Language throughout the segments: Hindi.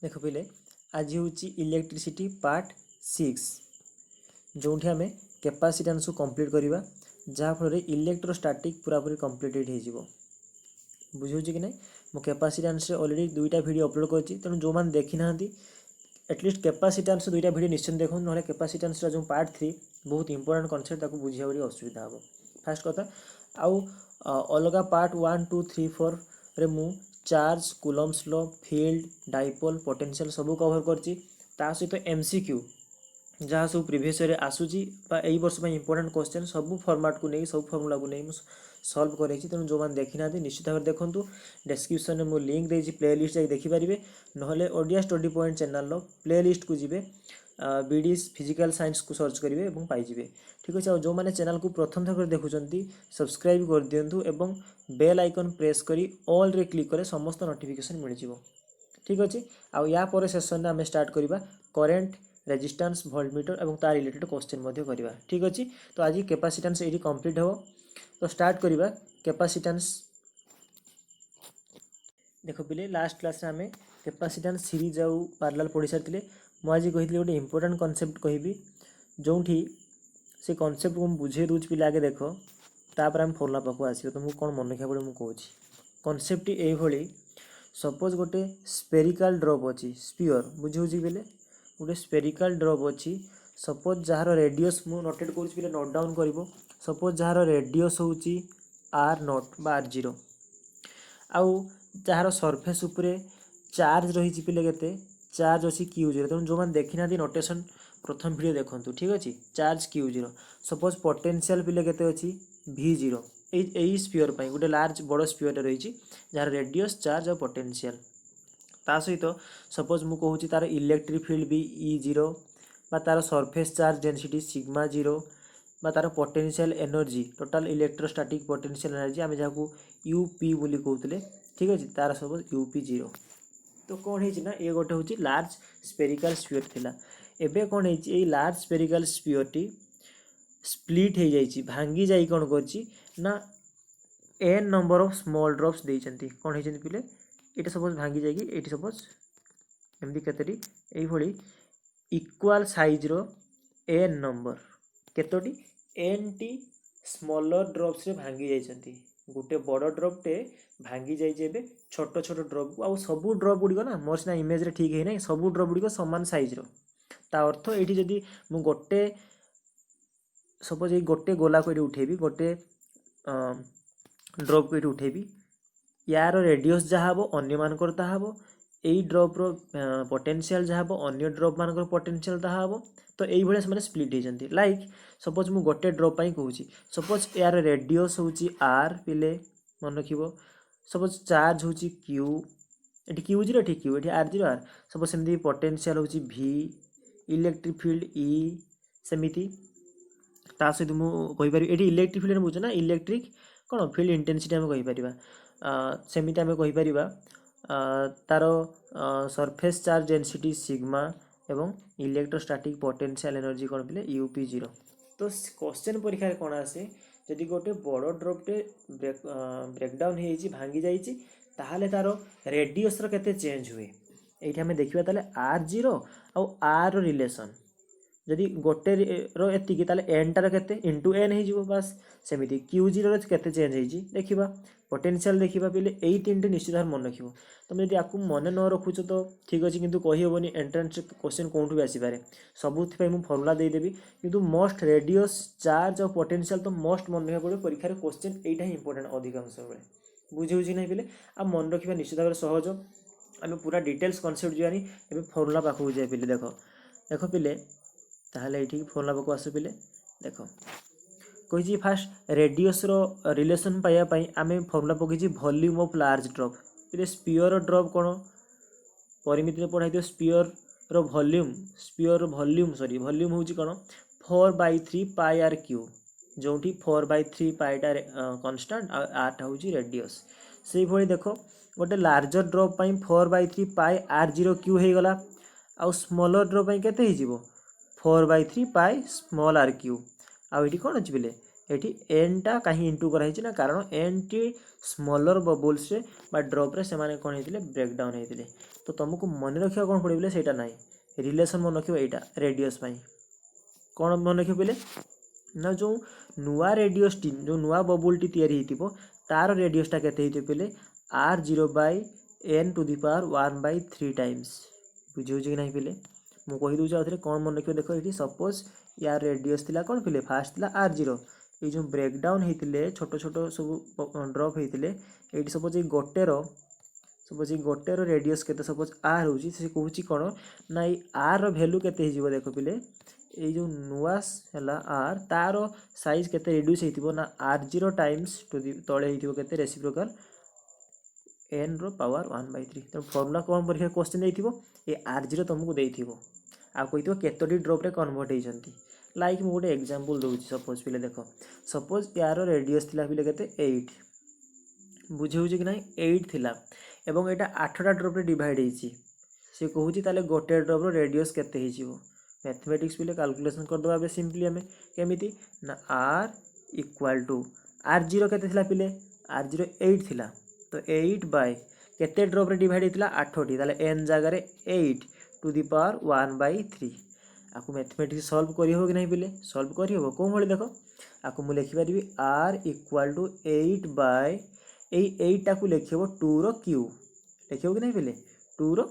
देख पिले आज हूँ इलेक्ट्रिसिटी पार्ट 6 जो आम कैपेसिटेंस को कंप्लीट करवा जहाँफल इलेक्ट्रोस्टैटिक पूरापूरी कंप्लीटेड हो बुझे कि नहीं मो कैपेसिटेंस ऑलरेडी दुईटा वीडियो अपलोड कर तेणु जो मैंने देखी ना एटलिस्ट कैपेसिटेंस दुईटा वीडियो निश्चय देखो ना कैपेसिटेंस जो पार्ट 3 बहुत इंपोर्टेंट कॉन्सेप्ट ताको बुझा असुविधा हम फास्ट कथा आउ अलग पार्ट 1 2 3 4 रे मु charge Coulomb's law field dipole potential सब कवर करची ता सहित एमसीक्यू जहाँ सब प्रीवियस ईयर आसूची यही वर्ष में इंपोर्टेंट क्वेश्चन सब फॉर्मेट को नहीं सब फॉर्मूला को नहीं सॉल्व कर तेणु जो मैंने देखी ना निश्चित भाव देखूँ डिस्क्रिप्शन में मुझे लिंक देती प्लेलिस्ट जाकि देखिपारे ना Odia study point channel playlist को जीवे बीडी फिजिकल साइंस को सर्च करेंगे और पाइबे ठीक अच्छे जो मैंने चैनल को प्रथम थर देखुं सब्सक्राइब कर दिंतु एवं बेल आइकन प्रेस करी ऑल रे क्लिक करे समस्त नोटिफिकेशन मिल जाव ठीक अच्छे आउ या पर सेशन आम स्टार्ट करवा करेंट रेजिस्टेंस वोल्टमीटर और तार रिलेटेड क्वेश्चन करवा ठीक अच्छे तो आज कैपेसिटेंस ये कंप्लीट हो तो स्टार्ट करवा कैपेसिटेंस देख पिले लास्ट क्लास आम कैपेसिटेंस सीरीज आउ पैरेलल पढ़ी सारी मुझे कही गोटे इंपोर्टेंट कॉन्सेप्ट कहि जो से कॉन्सेप्ट को बुझे दूसरी पिला आगे देख तापर आम फॉर्मुला पाक आस तुमको कौन मन रखा पड़े मुझे कॉन्सेप्ट ये सपोज गोटे स्पेरिकल ड्रॉप अच्छी स्पीयर बुझे बेले गोटे स्पेरिकल ड्रॉप अच्छी सपोज जार रेडियस मु नोटेट कर नोट डाउन कर सपोज जार रेडियस हूँ आर नॉट बा आर जीरो आउ जार सरफेस उपरे चार्ज रही पिले के चार्ज अच्छी क्यू जीरो तेणु जो मैंने देखी ना नोटेशन प्रथम वीडियो देखूँ ठीक अच्छे charge Q zero suppose potential पिले के अच्छी भी जीरो यही स्पीयर गोटे लार्ज बड़ स्पीयर रही जार रेडियस चार्ज और पोटेंशियल ता सहित सपोज मु कहूँ तार इलेक्ट्रिक फील्ड भी ई जीरो बा तार surface charge density sigma zero बा तार potential energy total electrostatic potential energy आम जहाँ यूपी बोली कहते ठीक अच्छे तार सपोज यूपी जीरो तो कौन है ना ये गोटे हूँ लार्ज स्पेरिकल स्पीयर थिला एबे कौन है लार्ज स्पेरिकल स्पीयर टी स्प्लिट हो जाइए भांगी जाई कौन करना n number of small drops देइचंती कौन है पिले ये सपोज भांगी जाएगी ये सपोज एमती केतोटी ये इक्वाल साइज रो एन नंबर केतोटी एन टी स्मॉलर ड्रॉप्स रे भांगी जाइचंती गोटे बड़ ड्रॉप टे भांगी जाइए छोट छोट ड्रॉप को सबू ड्रॉप गुड़िक ना मोर सीना इमेज रे ठीक है ना सबू ड्रॉप गुड़िक सामान साइज रो ता अर्थ ये जदि मु गोटे सपोज ये गोटे गोला को ये उठेबी गोटे ड्रॉप को ये उठेबी यार रेडियस जहाँ हम अन्य मानकर ताहा हम यही ड्रॉप्र पोटेंशियल जहाँ हम अन्य ड्रॉप मानकर पोटेंशियल ताहा हम तो ये से स्प्लिट होती लाइक सपोज मु गोटे ड्रॉप कहूँ सपोज यार रेडियस हूँ आर पिले मन रख सपोज चार्ज हूँ क्यू ये क्यू जीरो ये क्यू ये आर जीरो आर सपोज सेमती पोटेंशियल हूँ भी इलेक्ट्रिक फील्ड ई सेमिति ता सहित मुझे ये इलेक्ट्रिक फील्ड बुझे ना इलेक्ट्रिक कौन फील्ड इंटेंसिटी आम कहीपर सेमिति आम कहीपर तार सरफेस चार्ज डेंसिटी सिग्मा एवं इलेक्ट्रोस्टैटिक पोटेंशियल एनर्जी कौन पिले यूपी जीरो तो क्वेश्चन परीक्षा कौन आसे जदि गोटे बड़ ड्रॉपटे ब्रेकडाउन हो भांगी जाइए ताहले तार रेडियस केते चेंज हुए ये आम देखा ताले आर जीरो आउ आर रिलेसन जदि गोटे एतिकी ताले एन टार केते इंटू एन हो बास सेमिति क्यू जीरो केते चेंज होइछि देखिबा पोटेंशियल देखिबा पहले यही तीन निश्चित भाव मन रखिबो तुम यदि आपको मन न रखुच तो ठीक अच्छे किंतु कही हेनी एंट्रेंस क्वेश्चन कौटू भी आसीपारे सबुथि मुझे फर्मुला देदेवी किंतु मोस्ट रेडियस चार्ज और पोटेंशियल तो मोस्ट मन रखा पड़े परीक्षा क्वेश्चन यहाँ ही इंपोर्टेंट अधिकांश बेले बुझे ना पे आ मन रखा निश्चित भाव सहज आम पूरा डिटेल्स कनसेप्ट जानी ए फर्मुला पाखक जाए पे देख देख पे ताहले ये फर्मुला पाक आस पे देख कही फास्ट रेडियस रिलेसन पाइबापी आम फर्मुला पकई वॉल्यूम ऑफ लार्ज ड्रॉप ये स्पीयर ड्रॉप कौन परिमिति पढ़ाई स्पीयर वॉल्यूम सॉरी वॉल्यूम हूँ कौन 4/3 पाई आर क्यू जो 4/3 पाईटा कन्स्टांट आरटा हूँ रेडियस से भाई देख गोटे larger drop 4/3 pi R zero Q हो गला आउ स्मॉलर ड्रॉप के 4/3 पाई स्मॉल आर क्यू आउ ये कौन अच्छी बोले एटी एनटा कहीं इंटू कराई ना कारण एन टी स्मॉलर बबल्स बा ड्रॉप्रे से कौन होते ब्रेकडाउन होते तो तुमको मन रखा कौन पड़े से ना रिलेसन मन रख यहाँ रेडियस कौन मन रख बोले ना जो नुआ रेडियस टी जो नुआ बबुल टी या तार रेडियसटा के बोले r0/n⁴ टाइम्स बुझे कि नहीं पिले मुझे कहीदे आउे कौन मन रखिए देख ये सपोज यार रेडियस थिला कौन पिले फास्ट थिला r0 ये जो ब्रेकडाउन होते छोट छोट सब ड्रप होते ये सपोज ये गोटेर रेडियस के सपोज r हो कहूँ कौन ना ये r भैल्यू केते देख पिले ये जो नुआ है r तार साइज केते रिड्यूस हो ना r0 टाइम्स टू दी तले होते रेसिप्रोकल n रो पावर 1/3 तो फॉर्मूला कौन परीक्षा क्वेश्चन देइथिबो ए r0 तुमको देइथिबो आ कहितो केतोटी ड्रॉप रे कन्वर्ट होइचंती लाइक मु गोटे एग्जांपल दोउची सपोज पिले देखो सपोज यार रेडियस थिला पिले केते 8 बुझे होउची कि नाही 8 थिला एवं एटा 8टा ड्रॉप रे डिवाइड हेची से कहूची ताले गोटे ड्रॉप रो रेडियस केते हेजिवो मैथमेटिक्स पिले कैलकुलेशन कर दबा बे सिंपली हमें केमिति ना r इक्वल टू r0 केते थिला पिले r0 8 थिला तो 8 बाय केते ड्रॉप रे डिवाइड होता 8टी ताले n जगह 8 टू दी पावर 1/3 आपको मैथमेटिक्स सॉल्व करी हो कि नहीं पिले सॉल्व करी हो कौन भाई देखो आपको मुझे लिखिपारि r इक्वल टू 8 बाय 8 टाक लिखिब 2 रो क्यू लिखिब कि नहीं पिले 2 रो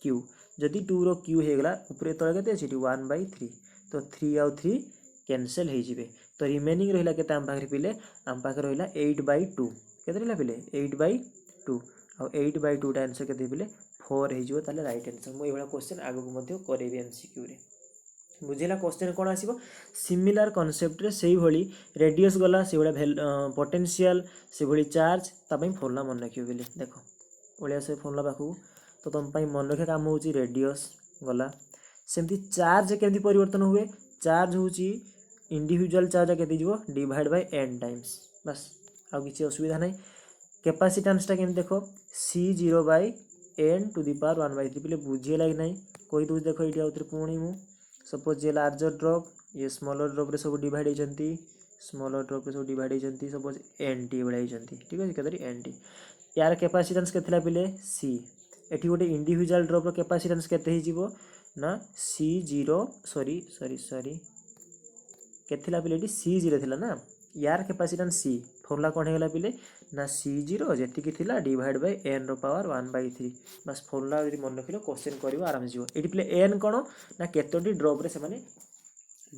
क्यू जदि 2 रो क्यू हो गला ऊपर तले केते अछि 1/3 तो 3 आउ 3 कैंसिल हो जिवे तो रिमेनिंग रहिला केते हम पाखरे पिले हम पाखरे रहिला 8/2 केते रहिला पिले 8/2 आ 8/2 टा आंसर केते पिले 4 हे जिवो ताले राइट आंसर मो एबला क्वेश्चन आगो को मध्ये करेबी एमसीक्यू रे बुझेला क्वेश्चन कोन आसीबो सिमिलर कांसेप्ट रे सेही भली रेडियस गला से भला पोटेंशियल से भली चार्ज ता पई फॉर्मूला मन रखियो बेले देखो ओलिया से फॉर्मूला पाखु तो तुम पई मन रखे काम होची रेडियस गला सेमती चार्ज केमती परिवर्तन हुए चार्ज होची इंडिविजुअल चार्ज केते जिवो डिवाइड बाय n टाइम्स बस आ किसी असुविधा नहीं कैपेसिटेंसटा केमती देखो c0/n टू दी पावर 1/3 पिले बुझे लाग नहीं कोई दूज देखो ये आउथरे पुणी मु सपोज ये लार्जर ड्रॉप ये स्मॉलर ड्रॉप रे सब डिवाइड होइचंती स्मॉलर ड्रॉप रे सब डिवाइड होइचंती सपोज nt बडा होइचंती ठीक है केतरी nt यार कैपेसिटेंस केतला पिले c एठी गोटे इंडिविजुअल ड्रॉप रो कैपेसिटेंस केते हि जीवो ना c0 सॉरी केतला पिले एठी c0 थिला ना यार कैपेसिटेंस c फॉर्मूला कोन हेगला पिले ना c0 जेति कि थिला डिवाइड बाय n रो पावर 1/3 बस फॉर्मूला यदि मन रखिलो क्वेश्चन करिवो आराम से जीवो एठी पिले n कोन ना केतोटी ड्रॉप रे से माने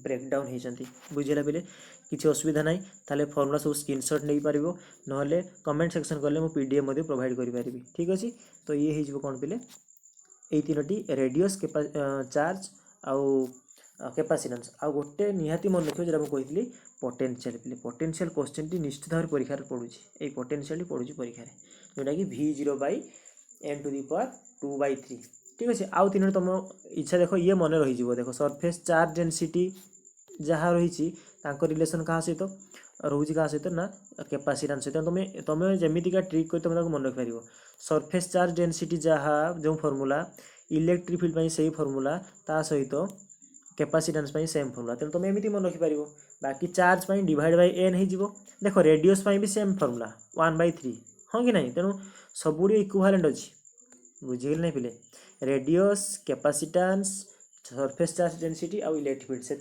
ब्रेकडाउन होइचंती बुझिला पिले किछि असुविधा नाही ताले फॉर्मूला सब स्क्रीनशॉट नै पारिबो नहले कमेंट सेक्शन करले मो पीडीएफ मध्ये प्रोवाइड करि पारिबी ठीक अछि तो ये हे जीवो कोन पिले एई तीनोटी रेडियस चार्ज आउ कैपेसिटेंस आ गोटे निहाती मन रखियो जेरा म कहितली पोटेंशियल पिले पोटेंशियल क्वेश्चन टी निश्चित भाव परीक्षा रे पडुची ए पोटेंशियल टी पडुची परीक्षा रे जोटा कि v0/n टू दी पावर 2/3 ठीक अछि आउ तीन तुम इच्छा देखो ये मन रही जीवो देखो सरफेस चार्ज डेंसिटी जहाँ रही तांको रिलेशन कहाँ सहित रोची कहाँ सहित ना कैपेसिटेंस सहित तुम जमीतिका ट्रिक कर तुम मन रखि पारिबो सरफेस चार्ज डेंसिटी जहाँ जो फॉर्मूला इलेक्ट्रिक फील्ड से फॉर्मूला ता सहित कैपेसिटेंस सेम फॉर्मूला तेणु तुम एमती मन रखिपार बाकी चार्ज डिवाइड बाय n हो देख रेडियस भी सेम फॉर्मूला 1/3 हाँ कि नहीं तेणु सबुड़ी इक्विवेलेंट अच्छी बुझे नहीं पिले radius capacitance surface charge density आउ इलेक्ट्रिक फील्ड से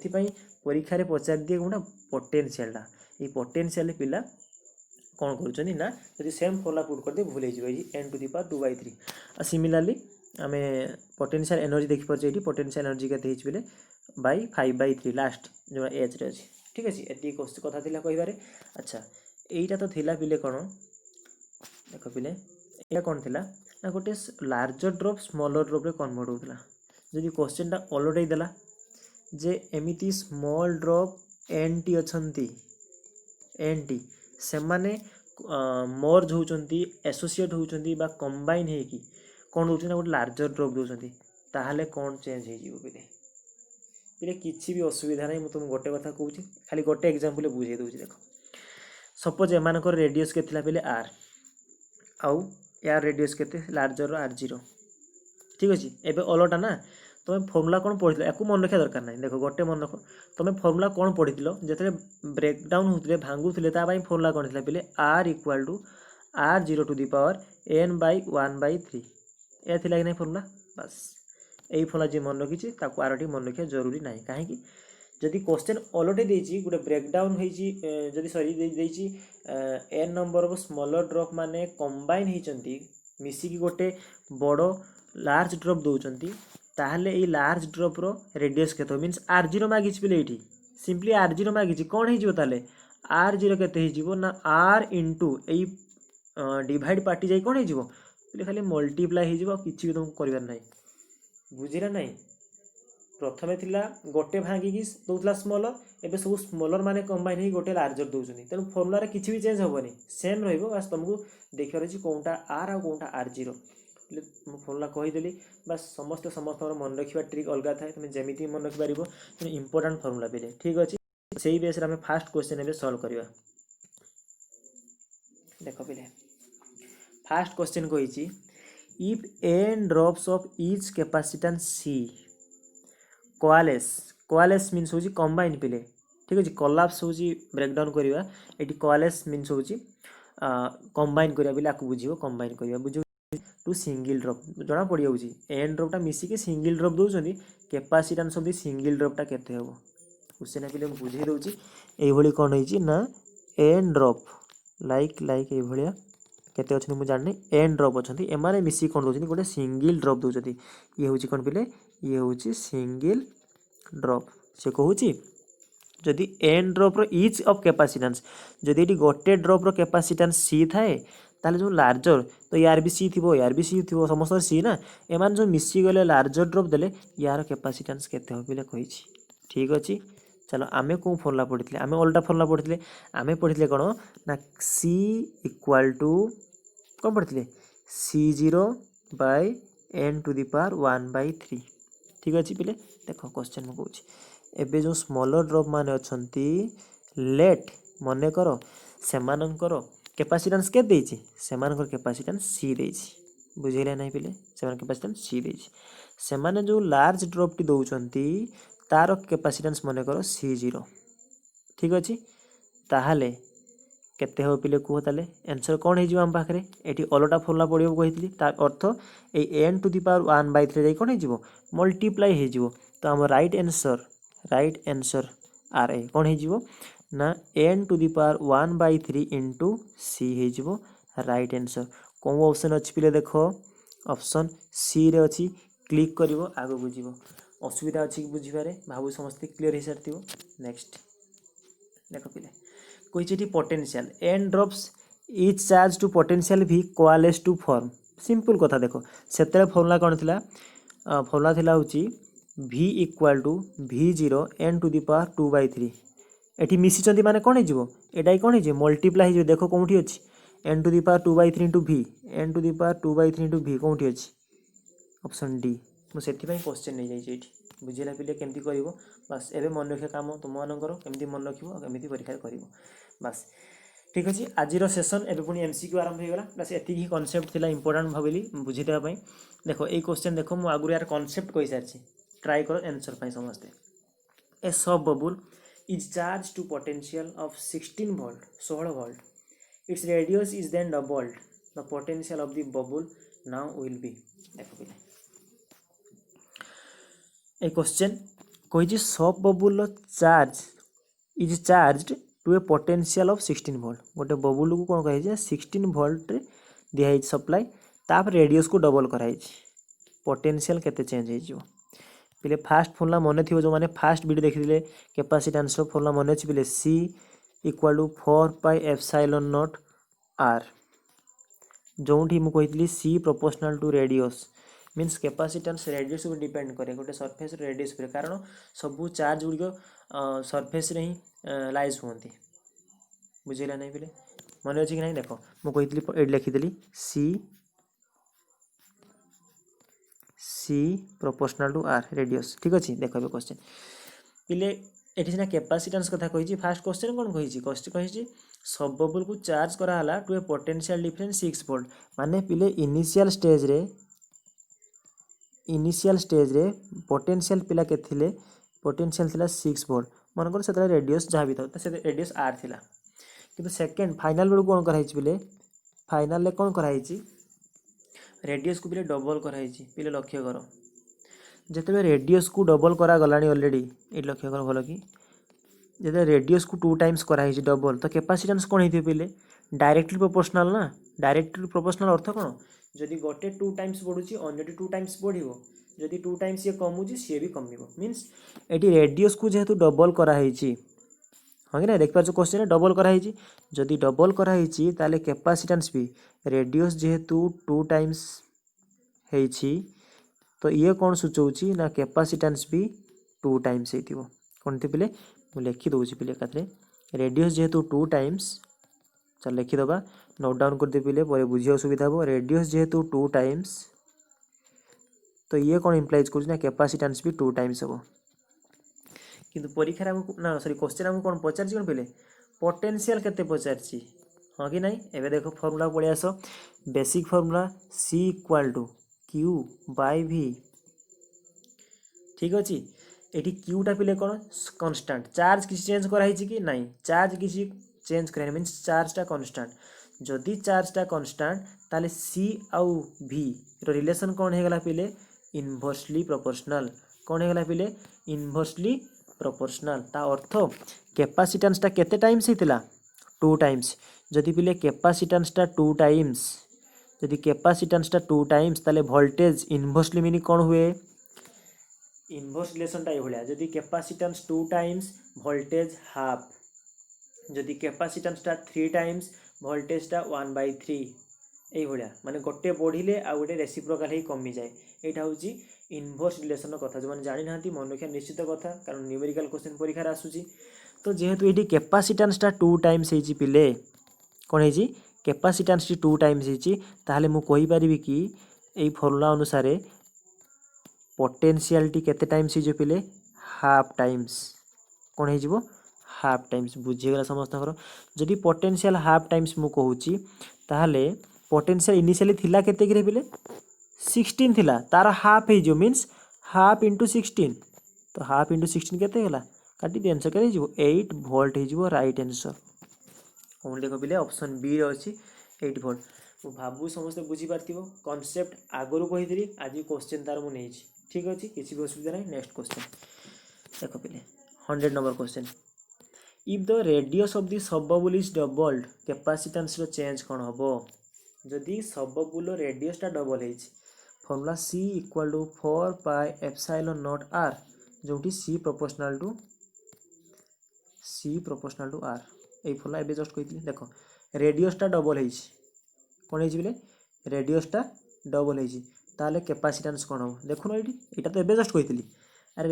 परीक्षा रे पचार दिए गोटा पोटेंशियलटा ये पोटेंशियल पिला कौन करुँच ना जब सेम फॉर्मूला पुट कर दे भूल n to the power 2/3 similarly आम पोटेंशियल एनर्जी देखिपारे ये पोटेंशियल एनर्जी के बाय 5/3 लास्ट जो एच रे अच्छी ठीक अच्छे ये कथा थी कह अच्छा यहीटा तो थिला पिले कौन देख पिले या कौन थिला ना गोटे लार्जर ड्रॉप स्मॉलर ड्रॉप रे कन्वर्ट होता जदि क्वेश्चन टा अलटाई देला जे एमिति स्मॉल ड्रॉप एन टी अच्छी एन टी से माने मर्ज होउचंती एसोसिएट होउचंती बा कंबाइन हेकी कौन होउचंती गोटे लार्जर ड्रॉप दोचंती ताहले कौन चेंज हो जीवो पिले पिले किछि भी असुविधा नहीं मु तुम गोटे कथा कहूची खाली गोटे एग्जांपल बुझे दोची देखो सपोज एमानकर रेडियस के थिला पिले r आउ यार रेडियस केते लार्जर r0 ठीक अछि एबे अलटा ना तुम फर्मुला कौन पढ़ी या मन रखा दरकार ना देख गोटे मन रख तुम फर्मुला कौन पढ़ी जो ब्रेकडाउन होते भांगुले फर्मुला कौन था पे R equal to R 0 to the power n by 1/3 यह थी कि नहीं फर्मुला बस यही फर्मुला जी मन रखी आरटी मन रखा जरूरी ना कहीं जदि क्वेश्चन अलरेडी देछि गोटे ब्रेकडाउन होइछि जदि सॉरी देछि n number of smaller drop माने कंबाइन होइचंती मिसिकी गोटे बड़ लार्ज ड्रॉप दउचंती ताहले ए लार्ज ड्रॉप रो रेडियस केतो मींस r0 मागिछ पिले एठी सिंपली r0 मागिछ कोन हेजिवो ताले r0 केते हेजिवो ना r इनटू ए डिवाइड पार्टी जाई कोन हेजिवो पिले खाली मल्टीप्लाई हेजिवो किछि भी तुम करिवार नै बुझिरा नै प्रथमे थिला गोटे भांगी दउतला स्मॉलर एबे सब स्मॉलर माने कंबाइन ही गोटे लार्जर दउचनी तेनु फॉर्मूला रे किछि भी चेंज होबनी सेम रहइबो बस तुमको देखियो छि कोनटा r आ कोनटा r0 ले फॉर्मूला कहि देली बस समस्त मन रखिबा ट्रिक अलगा थाए तुम जेमिति मन रखि पारिबो कि इंपोर्टेंट फॉर्मूला बेले ठीक अछि सेही बेस रे हम फर्स्ट क्वेश्चन एबे सॉल्व करिवा देखो बेले फर्स्ट क्वेश्चन कहिछि if n drops of each capacitance c coalesce means होची कंबाइन पिले ठीक अछि कोलैप्स होची ब्रेकडाउन करिवा एटी कोआलेस मीन्स होची कंबाइन करिया बिला को बुझियो कंबाइन करिया बुझियो टू सिंगल ड्रॉप जणा पड़ी होची एन ड्रॉप टा मिसी के सिंगल ड्रॉप दोचंदी capacitance of the single drop टा केते होबो क्वेश्चन पिले बुझी दोची एई भली कोन होईची ना एन ड्रॉप लाइक एई भलिया केते अछि मु जानने एन ड्रॉप अछंती एमाने मिसी कोन दोचंदी गोटे सिंगल ड्रॉप दोचंदी ये होची कोन पिले ये होची सिंगल ड्रॉप से कहूची जदि एन ड्रॉप रो ईच ऑफ कैपेसिटेंस जदि एटी गोटे ड्रॉप रो कैपेसिटेंस सी थाए ताले जो लार्जर तो यार भी सी थिबो यार भी सी थिबो समस्त सी ना एमान जो मिसी गले लार्जर ड्रॉप देले यार कैपेसिटेंस केते हो बिले कहिछि ठीक अछि चलो आमे को फॉर्मूला पढितले आमे उल्टा फॉर्मूला पढितले आमे पढितले कोन ना c इक्वल टू कोन पढितले c0 by n to the power 1/3 ठीक अछि पिले देखो क्वेश्चन में कहूँ एबे जो स्मॉलर ड्रॉप माने अछंती लेट मने करो सेमानंकर कैपेसिटेंस के देछि सेमानंकर कैपेसिटेंस सी देछि बुझिले नै पिले सेमान कैपेसिटेंस सी देछि सेमाने जो लार्ज ड्रॉप टी दउचंती तार कैपेसिटेंस मने करो c0 ठीक अछि ताहाले केते हो पिले को ताले आंसर कोन हे जिवो हम पाखरे एठी अलटा फॉर्मूला पडियो कहितली तार अर्थ ए n टू द पावर 1/3 जाई कोन हे जिवो मल्टीप्लाई हे जिवो तो हम राइट आंसर आर ए कोन हे जिवो ना n to the power 1/3 into c हे जिवो राइट आंसर कोन ऑप्शन अछि पिले देखो ऑप्शन सी रे अछि क्लिक करिवो आगो बुझिवो असुविधा अछि बुझिबारे भाबु समस्त क्लियर हे सरतिवो नेक्स्ट देखो पिले कोइचेटी potential n drops each charge to potential v coalesce to form simple कथा देखो सेतरे फॉर्मूला कोन थिला फॉर्मूला थिला होची v equal to v0 n to the power 2/3 एठी मिसी चंदी माने कोन हे जिवो एटाई कोन हे जे मल्टीप्लाई हे जे देखो कोंठी अछि n to the power 2/3 into v n to the power 2/3 into v कोंठी अछि ऑप्शन डी मु सेति पई क्वेश्चन नै जाई छै एठी बुझिला पिले केमती करिवो बस एबे मन रखे काम तुम मानकर केमती मन रखिवो केमती परीक्षा करिवो बस ठीक अछि आजिरो सेशन एबे पुनी एमसीक्यू आरंभ हो गला बस एति ही कांसेप्ट थिला इंपोर्टेंट भाबिली बुझि देबा पई देखो ए क्वेश्चन देखो मु आगुर यार कांसेप्ट कहि सारछि ट्राई करो आंसर पई समझते a soap bubble is charge to potential of 16 volt its radius is then doubled the potential of the bubble now will be देखो पिले ए क्वेश्चन कहि soap bubble charge is charged to a potential of 16 volt गोटे बबुल को कोन कहि जे 16 वोल्ट रे दिया है सप्लाई ताप रेडियस को डबल कराई पोटेंशियल केते चेंज हे जिवो पिले फास्ट फॉर्मूला मने थिवो जो माने फास्ट वीडियो देखिले कैपेसिटेंस रो फॉर्मूला मने अछि पिले c equal to 4 pi epsilon naught r जोंठी मु कहितली c proportional to radius means capacitance radius पर डिपेंड करे गोटे सरफेस रेडियस पर कारण सबु चार्ज गुड़िक सरफेस रे ही लाइज होती बुझेला नहीं पिले मन अच्छी कि नहीं देख मु कही लिखिदेली सी प्रोपोर्शनल टू आर रेडियस ठीक अच्छे देख क्वेश्चन पिले एठी सिना कैपेसिटेंस कथा कही फास्ट क्वेश्चन कौन कही सब बबल को चार्ज कराला to a potential difference 6 volt माने पिले इनिशियल स्टेज रे इनिशियल स्टेज रे पोटेंशियल पिला के थिले पोटेंशियल थिला 6 वोल्ट मनकर से रेडियस जहाँ भी था से रेडियस आर थिला किंतु सेकेंड फाइनाल बेलू कौन कराई पिले फाइनाल कौन कराई रेडियस को पिले डबल कराई पिले लक्ष्य कर जिते रेडियस को डबल करा गलानी ऑलरेडी ये लक्ष्य कर भल कि जब रेडियस को 2 टाइम्स कराई डबल तो कैपेसिटेंस कौन होती पिले डायरेक्टली प्रोपोर्शनल ना डायरेक्टली प्रोपोर्शनल अर्थ कौन जदि गोटे 2 टाइम्स बढ़ुची अन्यटी 2 टाइम्स बढ़िबो जदि 2 टाइम्स ये कमुची सी भी कमिबो मींस एटी रेडियस को जेहेतु डबल कराई हाँ कि ना देख पार्छ क्वेश्चन डबल कराई जदि डबल कराई ताले कैपेसिटेंस भी रेडियस जेहेतु 2 टाइम्स है तो ये कौन सूचौची ना कैपेसिटेंस भी 2 टाइम्स होइतिबो कोन पिले मु लिखि दउची पिले एकाथरे रेडियस जेहेतु 2 टाइम्स चल लिखिदबा नोट डाउन कर दे पिले पर बुझिया सुविधा हो रेडियस जेहेतु 2 टाइम्स तो ये कौन इम्प्लाइज कर कैपेसिटेंस भी 2 टाइम्स हम किंतु परीक्षा ना सॉरी क्वेश्चन हमको कौन पचार कौन पहले पोटेंशियल केते पचार हाँ कि नहीं एवं देख फर्मूला पड़े आस basic formula C equal to Q by V ठीक अच्छे ये क्यूटा पिले कौन कन्स्टाट चार्ज किसी चेंज कराई कि नहीं चार्ज किसी चेंज कराई मीन्स चार्जटा कन्स्टाट जदि चार्जटा कन्स्टाट ताले सी आउ भी रिलेशन कौन होगला पिले इनवर्सली प्रोपोर्शनल कौन होगला पिले इनवर्सली प्रोपोर्शनल ता अर्थ कैपेसिटेंसटा केते टाइम्स होता 2 टाइम्स जदि पिले कैपेसिटेंसटा 2 टाइम्स जदि कैपेसिटेंसटा 2 टाइम्स ताले वोल्टेज इनवर्सली मीनिंग कौन हुए इनवर्स रिलेशनटा ये जदि कैपेसिटेंस 2 टाइम्स वोल्टेज हाफ जदि कैपेसिटेंसटा 3 टाइम्स वोल्टेजटा 1/3 ये माने गोटे बढ़िले आ गोटे रेसिप्रोकाल ही कमी जाए यहाँ हूँ इनवर्स रिलेशन कथा जो मैंने जानी ना मन रखा निश्चित कथा कारण न्यूमेरिकल क्वेश्चन परीक्षा आसूची तो जेहेतु ये कैपेसिटेंसटा 2 टाइम्स होती पिले कौन है कैपेसिटेंस 2 टाइम्स होती मु कहि परिबी कि एई फॉर्मूला अनुसार पोटेंशियलिटी केते टाइम्स हो पिले हाफ टाइम्स कौन हो हाफ टाइम्स बुझीगला समस्त जदि पोटेंशियल हाफ टाइम्स मु कहूची ताहले पोटेंशियल इनिशियली थिला केते गिरे पिले 16 थिला तार हाफ हो मीन्स हाफ इंटू 16 तो हाफ इंटू 16 केते गला काटी दी आंसर केते 8 वोल्ट हो राइट आंसर कौन देख पिले ऑप्शन बी रे अछि 8 वोल्ट मु भाबु समस्त बुझी पारथिबो कांसेप्ट आगरु कहितरी आज क्वेश्चन तार मु नेछि ठीक अच्छे किसी भी असुविधा नहीं नेक्स्ट क्वेश्चन देख पिले 100 number question if the radius of the soap bubble is doubled capacitance रो चेंज कौन हम जदि सबबुल रेडियसटा डबल है formula C equal to 4 pi epsilon naught R जोटी सी प्रोपोर्शनल टू आर ये फॉर्मूला एबे जस्ट कही देख रेडियसटा डबल है कौन है रेडियसटा डबल है ताले कैपेसिटेंस कौन हम देखुन ये तो एबे जस्ट कही अरे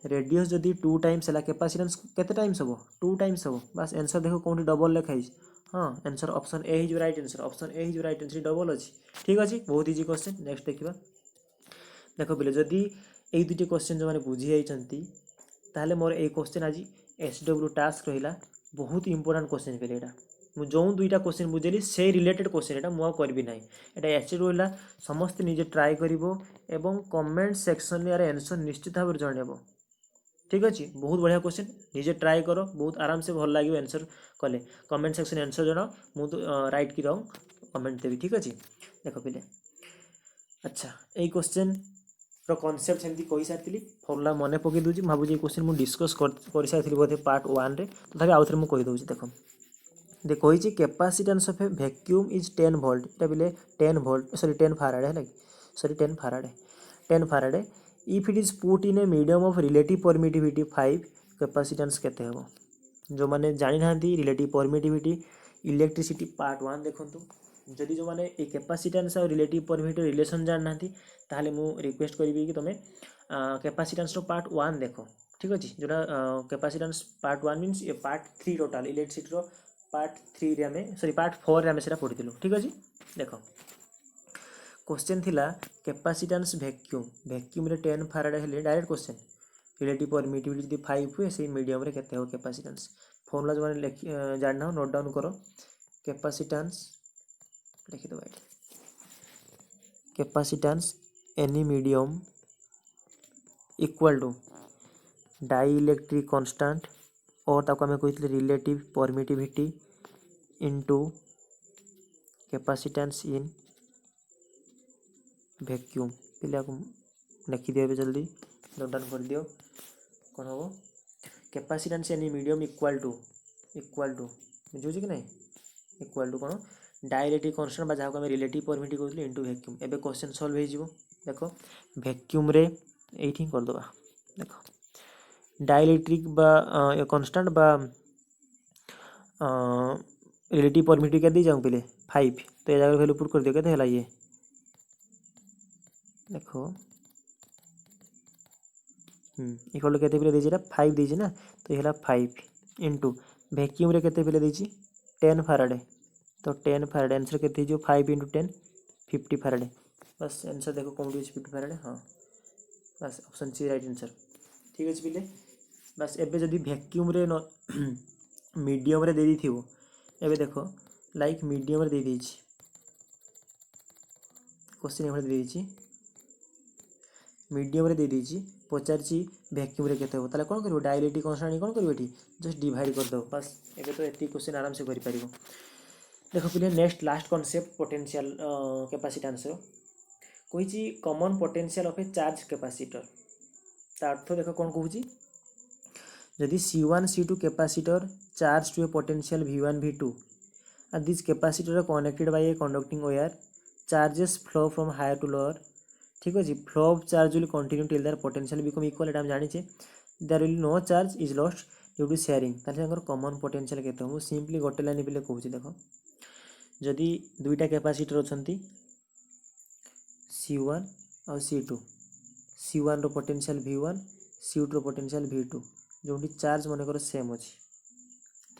रेडियस जदि 2 टाइम्स है कैपेसिटेंस केते टाइम्स हम 2 टाइम्स हम बस आंसर देखो कौन डबल लिखाई हाँ आंसर ऑप्शन ए हो राइट आंसर ऑप्शन ए हो राइट आंसर डबल अच्छी ठीक अच्छे बहुत इजी क्वेश्चन नेक्स्ट देखा देख पिले जदि ये दुटी क्वेश्चन जो मैंने बुझी जाइए ताहले मोर ये क्वेश्चन आज SW टास्क रहा बहुत इंपोर्टेंट क्वेश्चन पे यहाँ मुझे जो दुईटा क्वेश्चन बुझेली से रिलेटेड क्वेश्चन यहाँ मुझे करी ना यहाँ SW रहा समस्त निजे ट्राए कर कमेंट सेक्शन में यार आंसर निश्चित भाव जनइब ठीक अच्छे बहुत बढ़िया क्वेश्चन निजे ट्राए कर बहुत आराम से भल लगे आंसर कले कमेंट सेक्शन आंसर जन मुझे राइट की रंग कमेंट देवी ठीक अच्छे देख पिले अच्छा यही क्वेश्चन कॉन्सेप्ट सेमती कही सारी फॉर्मूला मन पकई दूसरी भावी क्वेश्चन मुझे डिस्कस कर सारी बोधे पार्ट 1 रे तथापि आउ थे मुझे कहीदे देख कही capacitance of a vacuum is 10 volt ये बोले 10 वोल्ट सॉरी 10 फाराडे है sorry 10 faraday if it is put in a medium of relative permittivity 5 capacitance केते हो जो मैंने जानी ना रिलेटिव परमिटिविटी इलेक्ट्रिसिटी पार्ट 1 देखूँ जदि जो मैंने ये कैपेसिटेंस और रिलेटिव परमिटिविटी रिलेशन जान ना ताहले मु रिक्वेस्ट करी कि तुम कैपेसिटेंस रो पार्ट 1 देख ठीक अच्छे जोटा कैपेसिटेंस पार्ट 1 मीन्स ये पार्ट 3 टोटाल इलेक्ट्रिसिटी रो पार्ट 3 रे आमे सॉरी पार्ट 4 रे आमे सेटा पढ़िथिलु ठीक अच्छे देख क्वेश्चन थिला कैपेसिटेंस वैक्यूम रे 10 फाराडे हेले डायरेक्ट क्वेश्चन रिलेटिव परमिटिविटी जदि 5 हुए से मीडियम रे केते हो कैपेसिटेंस फॉर्मूला जो मैंने जानना हो नोट डाउन करो कैपेसिटेंस लिखि दो capacitance any medium equal to dielectric constant और ताको आम कही relative permittivity into capacitance in vacuum. पिला को लिखिदियो जल्दी नोट डाउन कर दियो कौन हम capacitance any medium equal to बुझे कि नहीं इक्वल टू कौन डाइलेक्ट्रिक कांस्टेंट जहाँ को रिलेटिव परमिटिविटी कहते इनटू वैक्यूम। एबे क्वेश्चन सॉल्व हो देखो वैक्यूम रे एठी कर दबा देखो डाइलेक्ट्रिक बा कांस्टेंट बा रिलेटिव परमिटिविटी के दी जाऊँ पहले 5 तो ये जगह वैल्यू पुट कर दियो केते हला ये देखो इक्वल टू केते पहले दीजिए 5 दीजिए ना तो ये 5 इंटू वैक्यूम रे केते पहले दीजिए 10 फैराडे तो 10 फैराडे आंसर केते जो 5 इंटू 10 50 फैराडे बस आंसर देखो कौन 50 फैराडे हाँ बस ऑप्शन सी राइट आंसर ठीक अच्छे पिले बस एबे जदि वैक्यूम रे मीडियम रे दे दी थिवो एबे देखो लाइक मीडियम रे दे दीची क्वेश्चन एभले दे दीची मीडियम रे दे दीची पचारची वैक्यूम रे केते हो ताले कोन करिवो डाइलेक्ट्रिक कांस्टेंट कोन करिवो एठी जस्ट डिवाइड कर दो बस एबे तो एती क्वेश्चन आराम से करि परिवो। देखो पिले next last concept potential capacitance कहिची common potential of a charge capacitor ता अर्थ देखो कोन कहूची यदि C1 C2 capacitor charge to a potential V1 V2 and these capacitor are connected by a conducting wire charges flow from higher to lower ठीक अच्छे flow of charge will continue till their potential become equal एटा हम जानिचे there will no charge is lost due to sharing ताले कॉमन पोटेंशियल केते हो सिंपली गोटे लाइन पे कहूँ देखो जदि दुईटा कैपेसिटर अछंती C1 और C2 C1 रो पोटेंशियल V1 C2 रो पोटेंशियल V2 जोटी चार्ज मनकर सेम अच्छी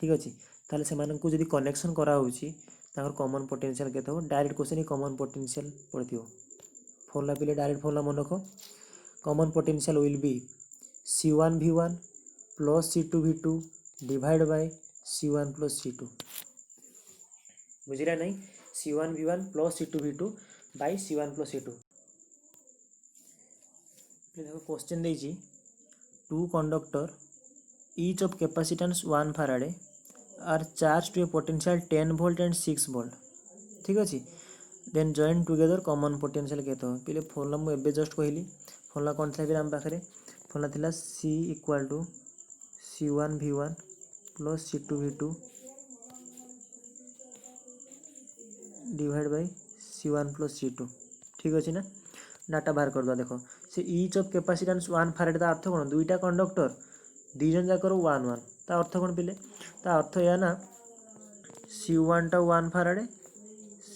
ठीक अच्छे ताले से मानकु जदि कनेक्शन करा होउची ताकर कॉमन पोटेंशियल केते हो डायरेक्ट क्वेश्चन कॉमन पोटेंशियल पड़थियो फॉर्मूला पे डायरेक्ट फॉर्मूला मन रखो common potential will be C1 V1 plus C2 V2 divide by C1 plus C2 बुझिरा नहीं C1 V1 plus C2 V2 bye C1 plus C2 देखो क्वेश्चन देजी two conductor each of capacitance 1 farad are charged to a potential 10 volt and 6 volt ठीक अच्छे then join together common potential केते हो पहले फॉर्मूला मु एबे जस्ट कहली फॉर्मूला कोन था फिर हम पाखरे फॉर्मूला थिला C equal to C1 V1 plus C2 V2 divide by C1 plus C2 ठीक अच्छे ना डाटा बाहर कर दो देखो से ईच ऑफ कैपेसिटेंस 1 फैराड ता अर्थ कोन दुईटा कंडक्टर दी जन जाकर 1 1 ता अर्थ कोन पिले ता अर्थ या ना C1 टा 1 फैराड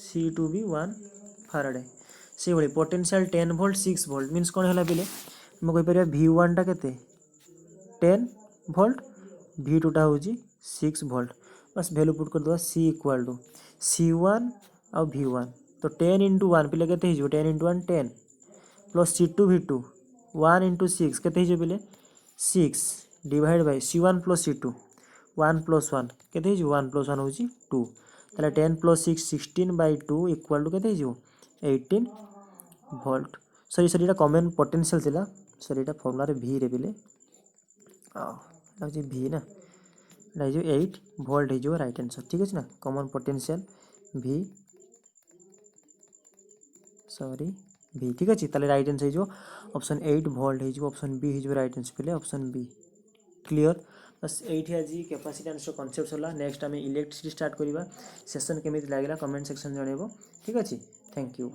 C2 भी 1 फैराड से भली पोटेंशियल 10 वोल्ट 6 वोल्ट मींस कोन हला पिले हम कहि परिया V1 टा केते 10 वोल्ट V2 टा होजी 6 वोल्ट बस वैल्यू पुट कर दो C इक्वल टू C1 और V1 तो 10 इंटू 1 पिले केते हिजो 10 into 1 10 plus C2 V2 1 into 6 केते हिजो पिले 6 divide by C1 plus C2 1 plus 1 केते हिजो 1 प्लस 1 होजी 2 ताले 10 प्लस 6 16 बाय 2 इक्वल टू केते हिजो 18 वोल्ट सॉरी सॉरी एटा कॉमन पोटेंशियल थिला सॉरी एटा फॉर्मूला रे V रे पिले लागजे V ना एटा हिजो 8 वोल्ट हिजो राइट आंसर ठीक अछि ना common potential V sorry V ठीक अछि ताले राइट आंसर हिजो ऑप्शन 8 वोल्ट हिजो ऑप्शन B हिजो राइट आंसर पिले ऑप्शन B क्लियर बस एठी आज कैपेसिटेंस रो कांसेप्ट होला नेक्स्ट आमे इलेक्ट्रिसिटी स्टार्ट करिबा सेशन केमिति लागला कमेंट सेक्शन जणेबो ठीक अछि थैंक यू।